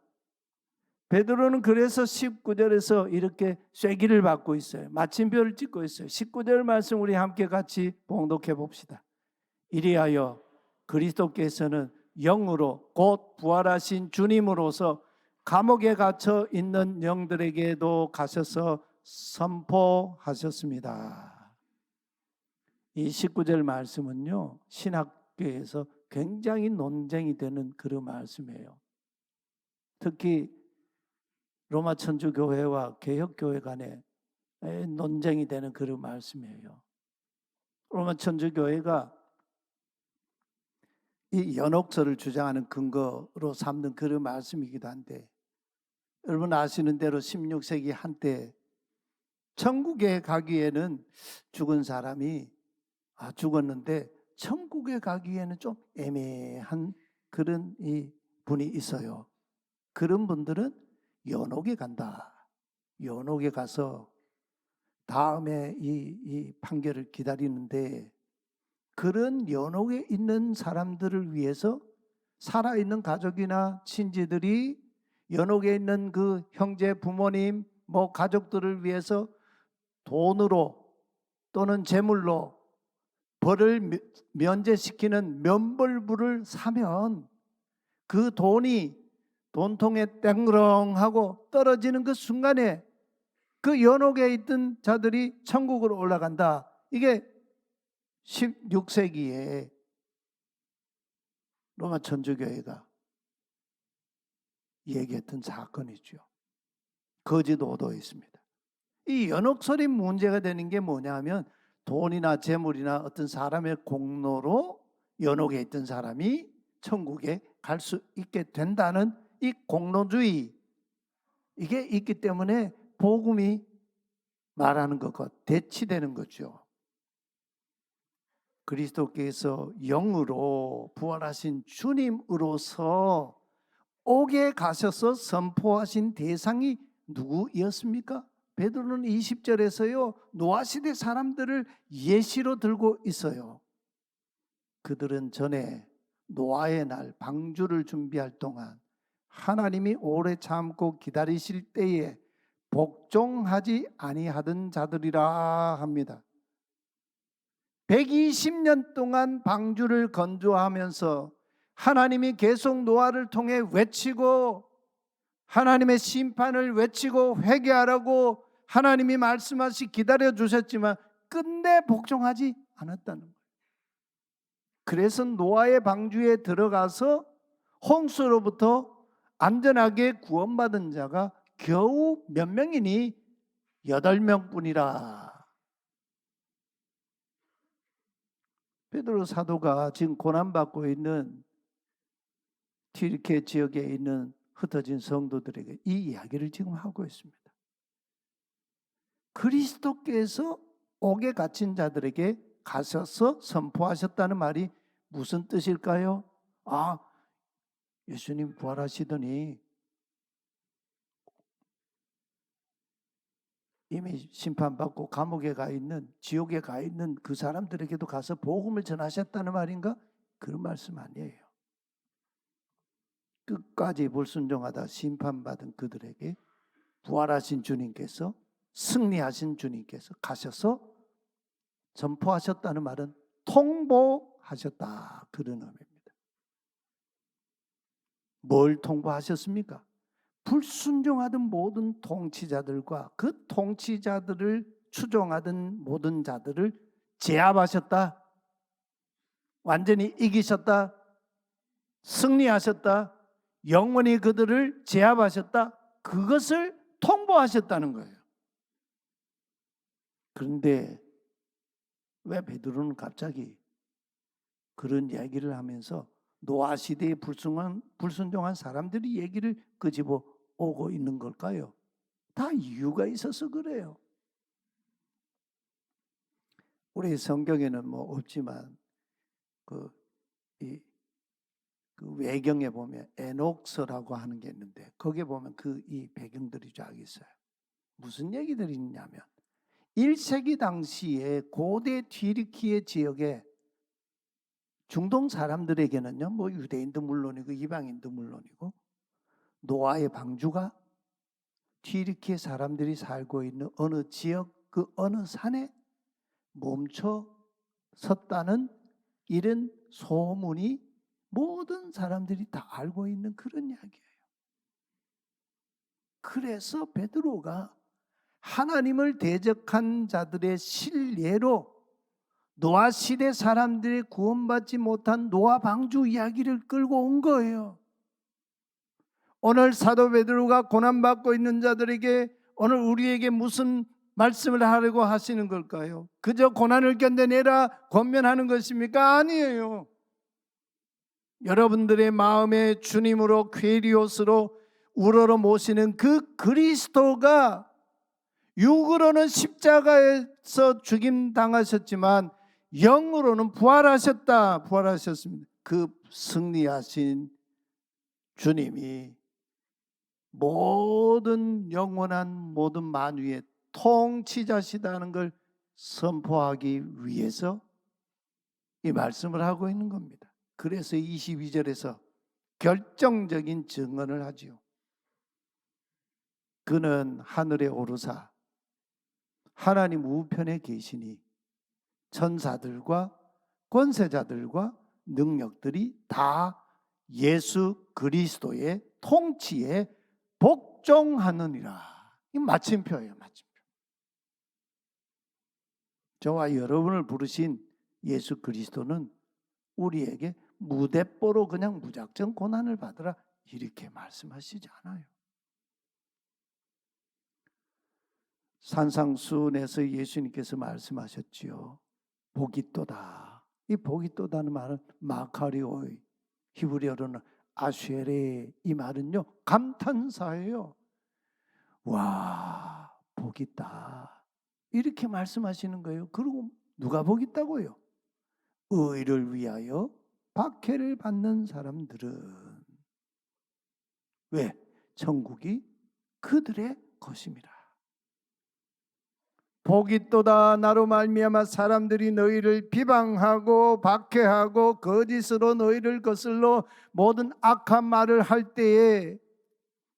Speaker 5: 베드로는 그래서 19절에서 이렇게 쐐기를 받고 있어요. 마침표를 찍고 있어요. 19절 말씀 우리 함께 같이 봉독해 봅시다. 이리하여 그리스도께서는 영으로 곧 부활하신 주님으로서 감옥에 갇혀 있는 영들에게도 가셔서 선포하셨습니다. 이 19절 말씀은요, 신학계에서 굉장히 논쟁이 되는 그런 말씀이에요. 특히 로마 천주교회와 개혁교회 간에 논쟁이 되는 그런 말씀이에요. 로마 천주교회가 이 연옥설을 주장하는 근거로 삼는 그런 말씀이기도 한데, 여러분 아시는 대로 16세기 한때 천국에 가기에는 죽은 사람이 죽었는데 천국에 가기에는 좀 애매한 그런 이 분이 있어요. 그런 분들은 연옥에 간다. 연옥에 가서 다음에 이 판결을 기다리는데, 그런 연옥에 있는 사람들을 위해서 살아있는 가족이나 친지들이 연옥에 있는 그 형제, 부모님, 가족들을 위해서 돈으로 또는 재물로 벌을 면제시키는 면벌부를 사면 그 돈이 돈통에 땡그렁하고 떨어지는 그 순간에 그 연옥에 있던 자들이 천국으로 올라간다. 이게 16세기에 로마 천주교회가 얘기했던 사건이죠. 거짓 오도에 있습니다. 이 연옥설이 문제가 되는 게 뭐냐면, 돈이나 재물이나 어떤 사람의 공로로 연옥에 있던 사람이 천국에 갈 수 있게 된다는 이 공로주의, 이게 있기 때문에 복음이 말하는 것과 대치되는 거죠. 그리스도께서 영으로 부활하신 주님으로서 옥에 가셔서 선포하신 대상이 누구였습니까? 베드로는 20절에서요 노아시대 사람들을 예시로 들고 있어요. 그들은 전에 노아의 날 방주를 준비할 동안 하나님이 오래 참고 기다리실 때에 복종하지 아니하던 자들이라 합니다. 120년 동안 방주를 건조하면서 하나님이 계속 노아를 통해 외치고 하나님의 심판을 외치고 회개하라고 하나님이 말씀하시 기다려 주셨지만 끝내 복종하지 않았다는 거예요. 그래서 노아의 방주에 들어가서 홍수로부터 안전하게 구원받은 자가 겨우 몇 명이니? 8명뿐이라. 베드로 사도가 지금 고난받고 있는 튀르키예 지역에 있는 흩어진 성도들에게 이 이야기를 지금 하고 있습니다. 그리스도께서 옥에 갇힌 자들에게 가셔서 선포하셨다는 말이 무슨 뜻일까요? 예수님 부활하시더니 이미 심판받고 감옥에 가 있는, 지옥에 가 있는 그 사람들에게도 가서 복음을 전하셨다는 말인가? 그런 말씀 아니에요. 끝까지 불순종하다 심판받은 그들에게 부활하신 주님께서, 승리하신 주님께서 가셔서 전포하셨다는 말은 통보하셨다, 그런 의미입니다. 뭘 통보하셨습니까? 불순종하던 모든 통치자들과 그 통치자들을 추종하던 모든 자들을 제압하셨다, 완전히 이기셨다, 승리하셨다. 영원히 그들을 제압하셨다. 그것을 통보하셨다는 거예요. 그런데 왜 베드로는 갑자기 그런 얘기를 하면서 노아 시대에 불순종한 사람들이 얘기를 끄집어 오고 있는 걸까요? 다 이유가 있어서 그래요. 우리 성경에는 뭐 없지만 그 외경에 보면 에녹서라고 하는 게 있는데 거기에 보면 이 배경들이 쫙 있어요. 무슨 얘기들이 있냐면 1세기 당시에 고대 튀르키예 지역에 중동 사람들에게는요, 뭐 유대인도 물론이고 이방인도 물론이고 노아의 방주가 튀르키예 사람들이 살고 있는 어느 지역 그 어느 산에 멈춰 섰다는 이런 소문이 모든 사람들이 다 알고 있는 그런 이야기예요. 그래서 베드로가 하나님을 대적한 자들의 실례로 노아 시대 사람들이 구원받지 못한 노아 방주 이야기를 끌고 온 거예요. 오늘 사도 베드로가 고난받고 있는 자들에게 오늘 우리에게 무슨 말씀을 하려고 하시는 걸까요? 그저 고난을 견뎌내라 권면하는 것입니까? 아니에요. 여러분들의 마음에 주님으로 퀘리오스로 우러러 모시는 그 그리스도가 육으로는 십자가에서 죽임 당하셨지만 영으로는 부활하셨습니다. 그 승리하신 주님이 모든 영원한 모든 만유의 통치자시다는 걸 선포하기 위해서 이 말씀을 하고 있는 겁니다. 그래서 22절에서 결정적인 증언을 하지요. 그는 하늘에 오르사 하나님 우편에 계시니 천사들과 권세자들과 능력들이 다 예수 그리스도의 통치에 복종하느니라. 이 마침표예요, 마침표. 저와 여러분을 부르신 예수 그리스도는 우리에게 무대뽀로 그냥 무작정 고난을 받으라 이렇게 말씀하시지 않아요. 산상수훈에서 예수님께서 말씀하셨지요. 복이 또다. 이 복이 또다는 말은 마카리오이, 히브리어로는 아쉐레, 이 말은요 감탄사예요. 와, 복 있다 이렇게 말씀하시는 거예요. 그리고 누가 복 있다고요? 의를 위하여 박해를 받는 사람들은. 왜? 천국이 그들의 것입니다. 복이 또다. 나로 말미암아 사람들이 너희를 비방하고 박해하고 거짓으로 너희를 거슬러 모든 악한 말을 할 때에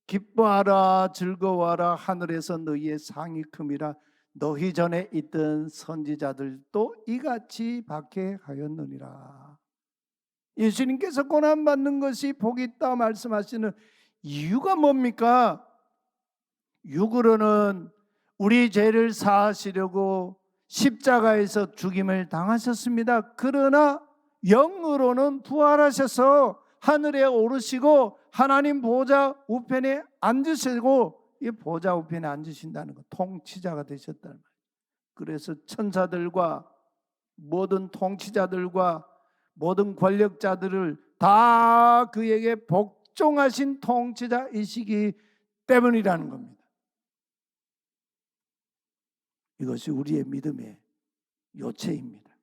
Speaker 5: 기뻐하라 즐거워하라. 하늘에서 너희의 상이 큼이라. 너희 전에 있던 선지자들도 이같이 박해하였느니라. 예수님께서 고난받는 것이 복이 있다 말씀하시는 이유가 뭡니까? 육으로는 우리 죄를 사하시려고 십자가에서 죽임을 당하셨습니다. 그러나 영으로는 부활하셔서 하늘에 오르시고 하나님 보좌 우편에 앉으시고, 이 보좌 우편에 앉으신다는 것, 통치자가 되셨다는 말이에요. 그래서 천사들과 모든 통치자들과 모든 권력자들을 다 그에게 복종하신 통치자이시기 때문이라는 겁니다. 이것이 우리의 믿음의 요체입니다.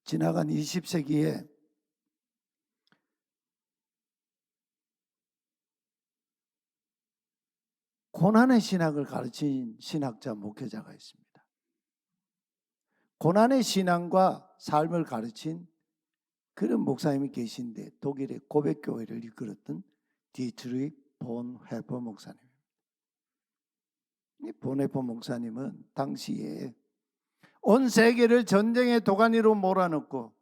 Speaker 5: 지나간 20세기에 고난의 신학을 가르친 신학자, 목회자가 있습니다. 고난의 신앙과 삶을 가르친 그런 목사님이 계신데 독일의 고백교회를 이끌었던 디트리히 본 헤퍼 목사님. 이 본 헤퍼 목사님은 당시에 온 세계를 전쟁의 도가니로 몰아넣고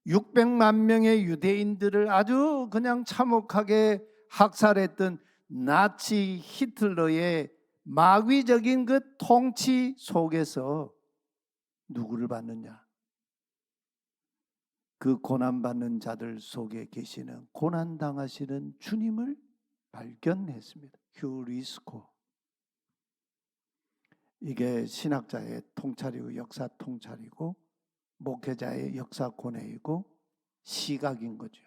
Speaker 5: 600만 명의 유대인들을 아주 그냥 참혹하게 학살했던 나치 히틀러의 마귀적인 그 통치 속에서 누구를 받느냐? 그 고난받는 자들 속에 계시는 고난당하시는 주님을 발견했습니다. 휴리스코. 이게 신학자의 통찰이고 역사 통찰이고 목회자의 역사 고뇌이고 시각인 거죠.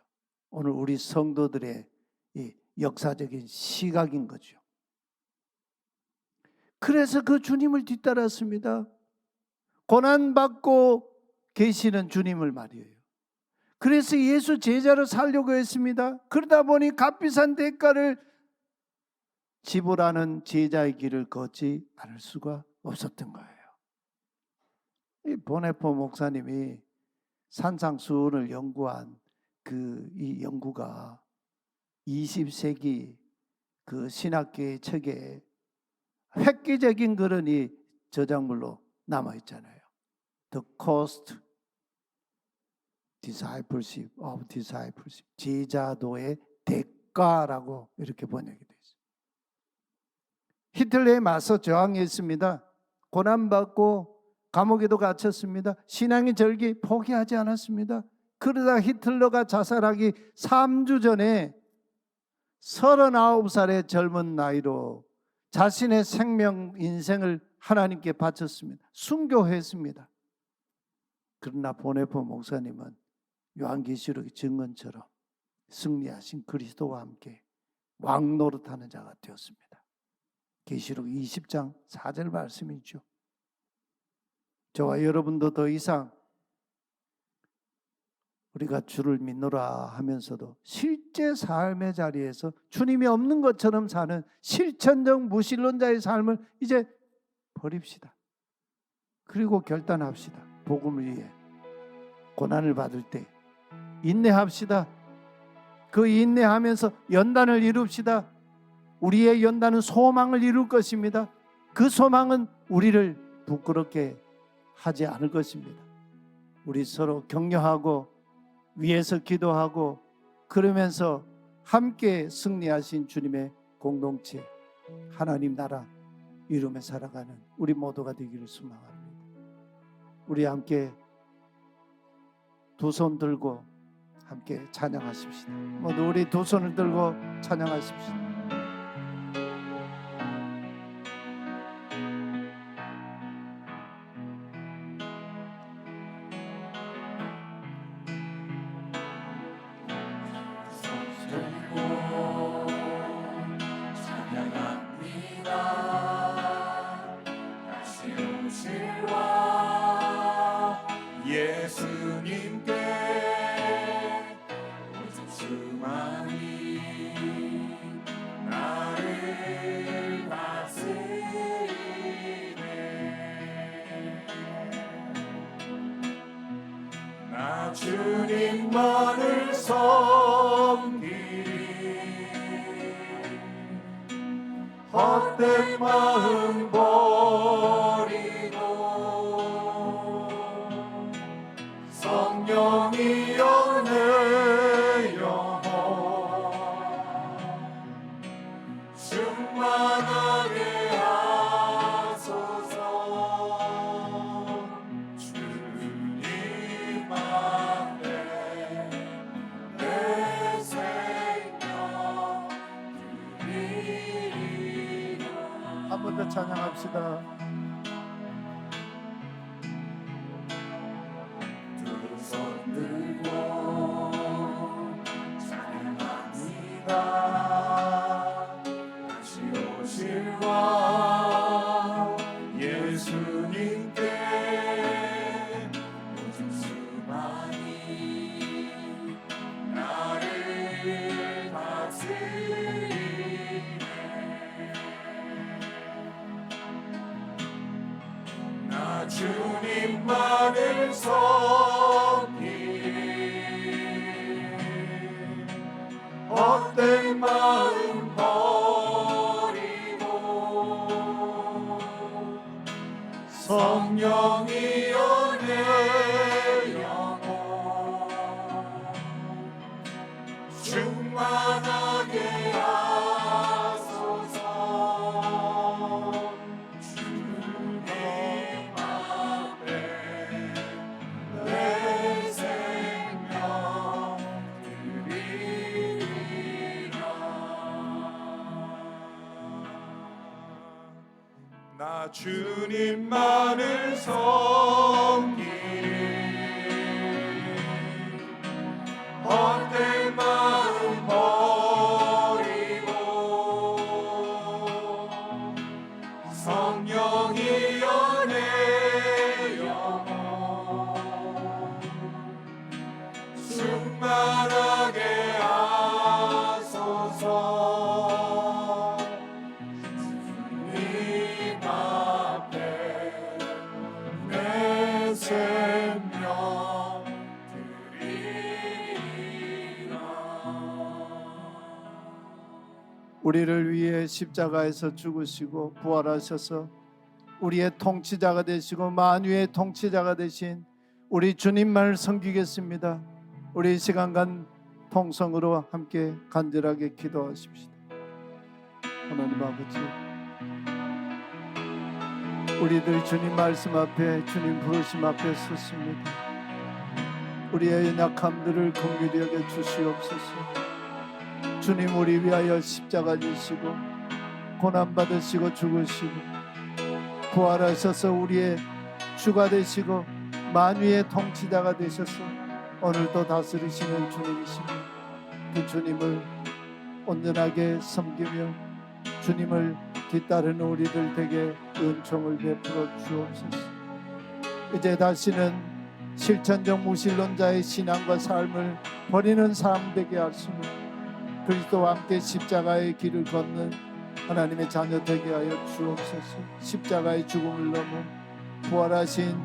Speaker 5: 오늘 우리 성도들의 이 역사적인 시각인 거죠. 그래서 그 주님을 뒤따랐습니다. 고난받고 계시는 주님을 말이에요. 그래서 예수 제자로 살려고 했습니다. 그러다 보니 값비싼 대가를 지불하는 제자의 길을 걷지 않을 수가 없었던 거예요. 이 보네포 목사님이 산상수훈을 연구한 이 연구가 20세기 그 신학계의 책에 획기적인 그런 이 저작물로 남아 있잖아요. The Cost Discipleship of Discipleship, 제자도의 대가라고 이렇게 번역이 되어 있어요. 히틀러에 맞서 저항했습니다. 고난받고 감옥에도 갇혔습니다. 신앙의 절기 포기하지 않았습니다. 그러다 히틀러가 자살하기 3주 전에 39살의 젊은 나이로 자신의 생명, 인생을 하나님께 바쳤습니다. 순교했습니다. 그러나 보네포 목사님은 요한계시록의 증언처럼 승리하신 그리스도와 함께 왕 노릇하는 자가 되었습니다. 계시록 20장 4절 말씀이죠. 저와 여러분도 더 이상 우리가 주를 믿노라 하면서도 실제 삶의 자리에서 주님이 없는 것처럼 사는 실천적 무신론자의 삶을 이제 버립시다. 그리고 결단합시다. 복음을 위해 고난을 받을 때 인내합시다. 그 인내하면서 연단을 이룹시다. 우리의 연단은 소망을 이룰 것입니다. 그 소망은 우리를 부끄럽게 하지 않을 것입니다. 우리 서로 격려하고 위에서 기도하고 그러면서 함께 승리하신 주님의 공동체, 하나님 나라 이루며 살아가는 우리 모두가 되기를 소망합니다. 우리 함께 두 손 들고 함께 찬양하십시다. 모두 우리 두 손을 들고 찬양하십시다.
Speaker 1: 예수님께 오직 수만이 나를 다스리네. 나 주님만을 섬기리. 헛된 마음 버리고 성령이여 내 영혼 충만하게 하소서. 주님 앞에 내 생명 드리리라.
Speaker 5: 한 번 더 찬양합시다.
Speaker 1: 예수님께 오직 수만이 나를 다스리네. 나 주님만을 섬기리. 헛된 마음 버리고 성령이여 내 영혼 충만하게 하소서. 주님 앞에 내 생명 나 주님만을 섬기리. 헛된 마음 버리고 성령이여 내 영혼 충만하게 하소서. 주님 앞에 내 생명
Speaker 5: 우리를 위해 십자가에서 죽으시고 부활하셔서 우리의 통치자가 되시고 만유의 통치자가 되신 우리 주님만을 섬기겠습니다. 우리 이 시간간 통성으로 함께 간절하게 기도하십시다. 하나님 아버지, 우리들 주님 말씀 앞에, 주님 부르심 앞에 섰습니다. 우리의 연약함들을 긍휼히 여겨 주시옵소서. 주님 우리 위하여 십자가 지시고 고난 받으시고 죽으시고 부활하셔서 우리의 주가 되시고 만유의 통치자가 되셔서 오늘도 다스리시는 주님이십니다. 그 주님을 온전하게 섬기며 주님을 뒤따르는 우리들 되게 은총을 베풀어 주옵소서. 이제 다시는 실천적 무신론자의 신앙과 삶을 버리는 삶 되게 하시며 그리스도와 함께 십자가의 길을 걷는 하나님의 자녀 되게 하여 주옵소서. 십자가의 죽음을 넘어 부활하신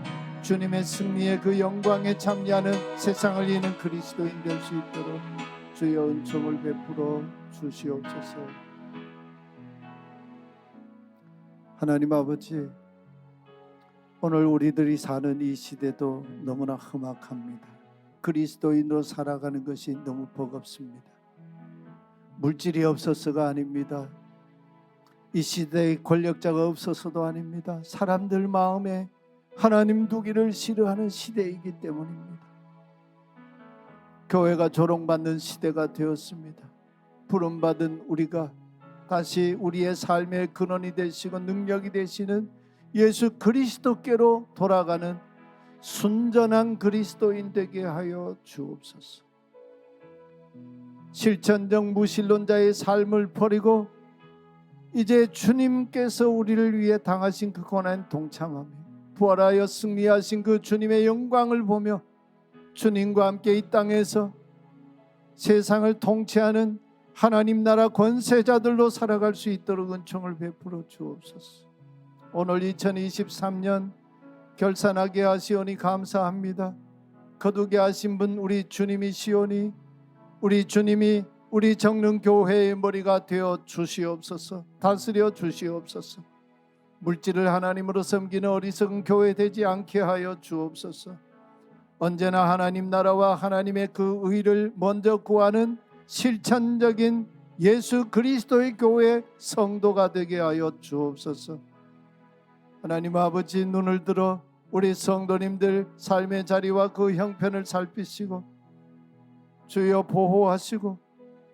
Speaker 5: 주님의 승리의 그 영광에 참여하는 세상을 이는 그리스도인 될 수 있도록 주의 은총을 베풀어 주시옵소서. 하나님 아버지, 오늘 우리들이 사는 이 시대도 너무나 험악합니다. 그리스도인으로 살아가는 것이 너무 버겁습니다. 물질이 없어서가 아닙니다. 이 시대에 권력자가 없어서도 아닙니다. 사람들 마음에 하나님 두기를 싫어하는 시대이기 때문입니다. 교회가 조롱받는 시대가 되었습니다. 부름받은 우리가 다시 우리의 삶의 근원이 되시고 능력이 되시는 예수 그리스도께로 돌아가는 순전한 그리스도인 되게 하여 주옵소서. 실천적 무신론자의 삶을 버리고 이제 주님께서 우리를 위해 당하신 그 고난에 동참하며 부활하여 승리하신 그 주님의 영광을 보며 주님과 함께 이 땅에서 세상을 통치하는 하나님 나라 권세자들로 살아갈 수 있도록 은총을 베풀어 주옵소서. 오늘 2023년 결산하게 하시오니 감사합니다. 거두게 하신 분 우리 주님이시오니 우리 주님이 우리 정릉교회의 머리가 되어 주시옵소서. 다스려 주시옵소서. 물질을 하나님으로 섬기는 어리석은 교회 되지 않게 하여 주옵소서. 언제나 하나님 나라와 하나님의 그 의를 먼저 구하는 실천적인 예수 그리스도의 교회 성도가 되게 하여 주옵소서. 하나님 아버지, 눈을 들어 우리 성도님들 삶의 자리와 그 형편을 살피시고 주여 보호하시고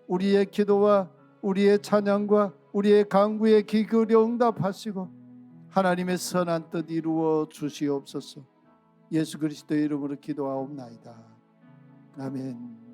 Speaker 5: 우리의 기도와 우리의 찬양과 우리의 간구에 귀 기울여 응답하시고 하나님의 선한 뜻 이루어 주시옵소서. 예수 그리스도의 이름으로 기도하옵나이다. 아멘.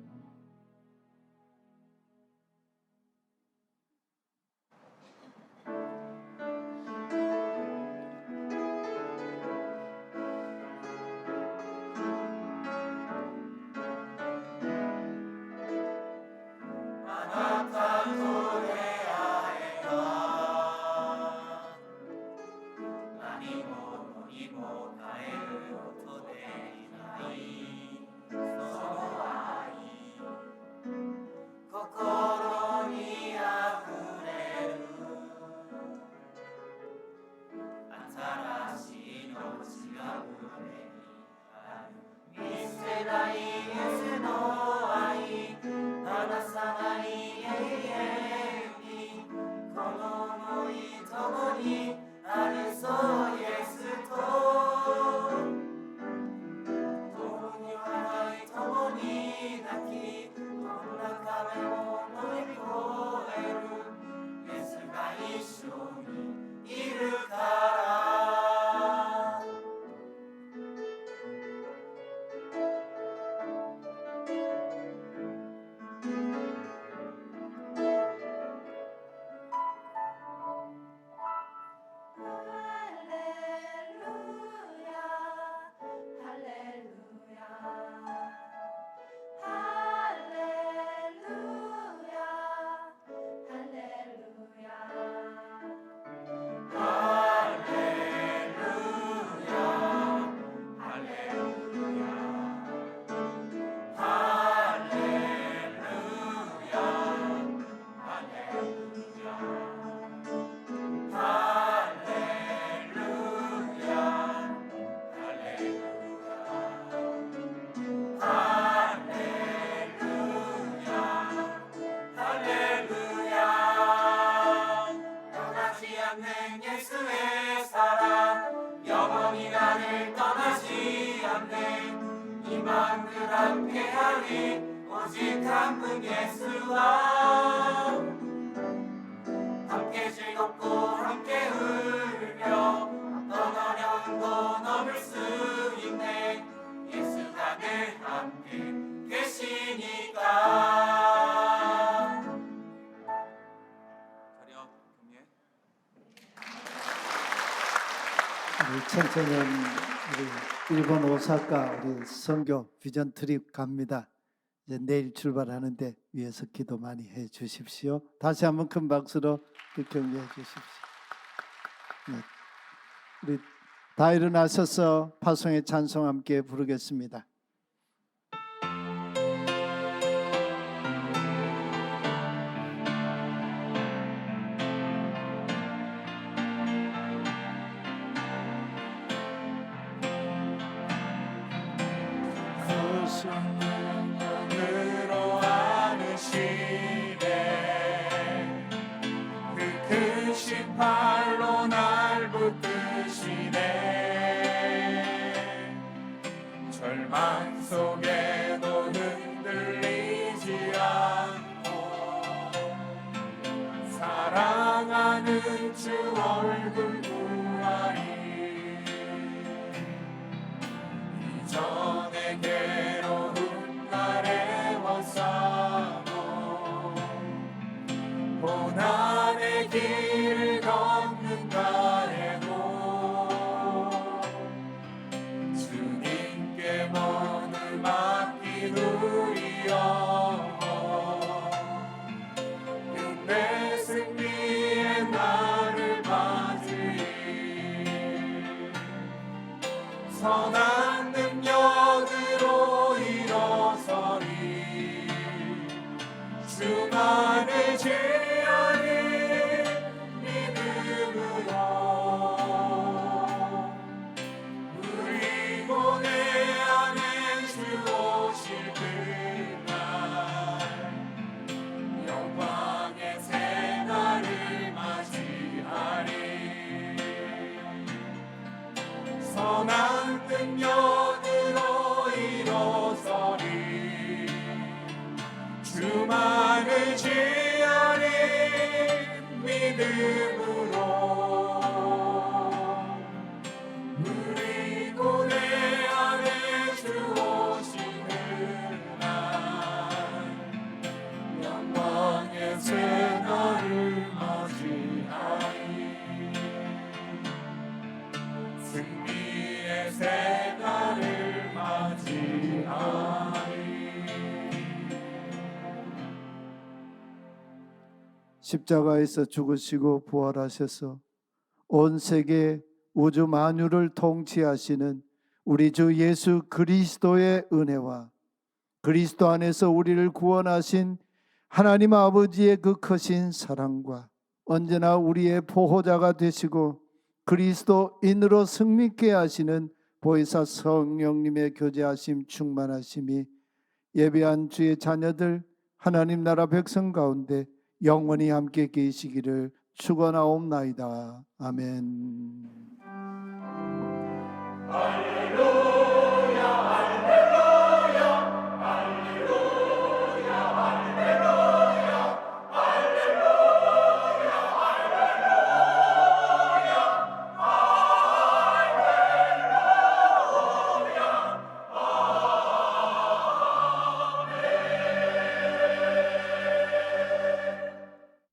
Speaker 6: 이를 가라 예수의 사랑 영원히 나를 떠나지 않네. 이만큼 함께하리 오직 한 분 예수와 함께 즐겁고 함께 울며 어떤 어려움도 넘을 수 있네. 예수가 늘 함께 계시니까. 자리업 경례.
Speaker 5: 우리 청소년 우리 일본 오사카 우리 선교 비전 트립 갑니다. 이제 내일 출발하는데 위에서 기도 많이 해 주십시오. 다시 한번 큰 박수로 격려해 주십시오. 네. 우리 다 일어나셔서 파송의 찬송 함께 부르겠습니다.
Speaker 1: 으로 안으시네. 그 크신 팔로 날 붙드시네. 절망 속에도 흔들리지 않고 사랑하는 주 얼굴 보아리. 이전에 괴로운 날에 원싸고 고난의 길을 걷는다 해도 주님께 모두 맡기누리여. 끝내 승리의 날을 맞으리. 선한 능력으로 일어서리. 주만을 지으리 믿음으로. 그리고 내 안에 주 오실 그날 영광의 새날을 맞이하리. 선한 능력으로 일어서리. 주만을 지으리 믿음으로. 그리고 내 안에 주 오시는 날 영광의 새날을 맞이하리. 승리의 새날을 맞이하리.
Speaker 5: 십자가에서 죽으시고 부활하셔서 온 세계 우주 만유를 통치하시는 우리 주 예수 그리스도의 은혜와 그리스도 안에서 우리를 구원하신 하나님 아버지의 그 크신 사랑과 언제나 우리의 보호자가 되시고 그리스도인으로 승리케 하시는 보혜사 성령님의 교제하심 충만하심이 예배한 주의 자녀들 하나님 나라 백성 가운데 영원히 함께 계시기를 축원하옵나이다. 아멘.